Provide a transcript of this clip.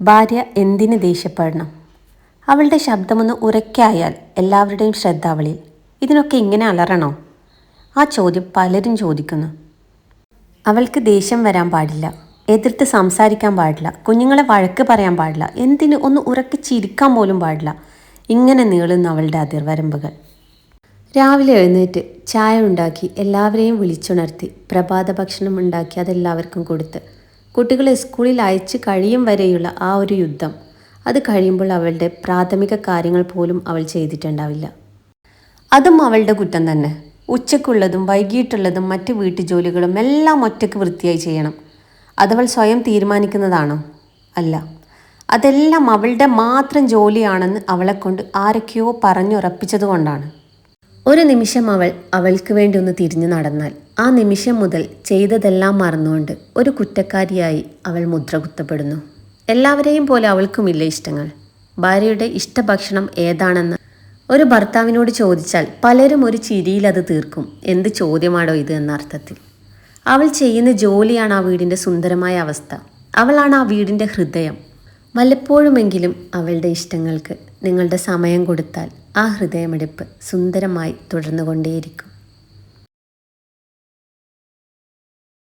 ഭാര്യ എന്തിന് ദേഷ്യപ്പെടണം? അവളുടെ ശബ്ദമൊന്ന് ഉറക്കായാൽ എല്ലാവരുടെയും ശ്രദ്ധ അവളിൽ. ഇതിനൊക്കെ ഇങ്ങനെ അലറണോ? ആ ചോദ്യം പലരും ചോദിക്കുന്നു. അവൾക്ക് ദേഷ്യം വരാൻ പാടില്ല, എതിർത്ത് സംസാരിക്കാൻ പാടില്ല, കുഞ്ഞുങ്ങളെ വഴക്ക് പറയാൻ പാടില്ല, എന്തിന് ഒന്ന് ഉറക്കി ചിരിക്കാൻ പോലും പാടില്ല. ഇങ്ങനെ നീളുന്ന അവളുടെ അതിർവരമ്പുകൾ. രാവിലെ എഴുന്നേറ്റ് ചായ ഉണ്ടാക്കി എല്ലാവരെയും വിളിച്ചുണർത്തി പ്രഭാത ഭക്ഷണം ഉണ്ടാക്കി അതെല്ലാവർക്കും കൊടുത്ത് കുട്ടികളെ സ്കൂളിൽ അയച്ച് കഴിയും വരെയുള്ള ആ ഒരു യുദ്ധം, അത് കഴിയുമ്പോൾ അവളുടെ പ്രാഥമിക കാര്യങ്ങൾ പോലും അവൾ ചെയ്തിട്ടുണ്ടാവില്ല. അതും അവളുടെ കുറ്റം തന്നെ. ഉച്ചക്കുള്ളതും വൈകിട്ടുള്ളതും മറ്റ് വീട്ടുജോലികളും എല്ലാം ഒറ്റയ്ക്ക് വൃത്തിയായി ചെയ്യണം. അതവൾ സ്വയം തീരുമാനിക്കുന്നതാണോ? അല്ല. അതെല്ലാം അവളുടെ മാത്രം ജോലിയാണെന്ന് അവളെക്കൊണ്ട് ആരൊക്കെയോ പറഞ്ഞുറപ്പിച്ചതുകൊണ്ടാണ്. ഒരു നിമിഷം അവൾക്ക് വേണ്ടി ഒന്ന് തിരിഞ്ഞു നടന്നാൽ ആ നിമിഷം മുതൽ ചെയ്തതെല്ലാം മറന്നുകൊണ്ട് ഒരു കുറ്റക്കാരിയായി അവൾ മുദ്ര കുത്തപ്പെടുന്നു. എല്ലാവരെയും പോലെ അവൾക്കുമില്ല ഇഷ്ടങ്ങൾ. ഭാര്യയുടെ ഇഷ്ടഭക്ഷണം ഏതാണെന്ന് ഒരു ഭർത്താവിനോട് ചോദിച്ചാൽ പലരും ഒരു ചിരിയിൽ അത് തീർക്കും. എന്ത് ചോദ്യമാണോ ഇത് എന്ന അർത്ഥത്തിൽ. അവൾ ചെയ്യുന്ന ജോലിയാണ് ആ വീടിൻ്റെ സുന്ദരമായ അവസ്ഥ. അവളാണ് ആ വീടിൻ്റെ ഹൃദയം. വല്ലപ്പോഴുമെങ്കിലും അവളുടെ ഇഷ്ടങ്ങൾക്ക് നിങ്ങളുടെ സമയം കൊടുത്താൽ ആ ഹൃദയമിടിപ്പ് സുന്ദരമായി തുടർന്നുകൊണ്ടേയിരിക്കും.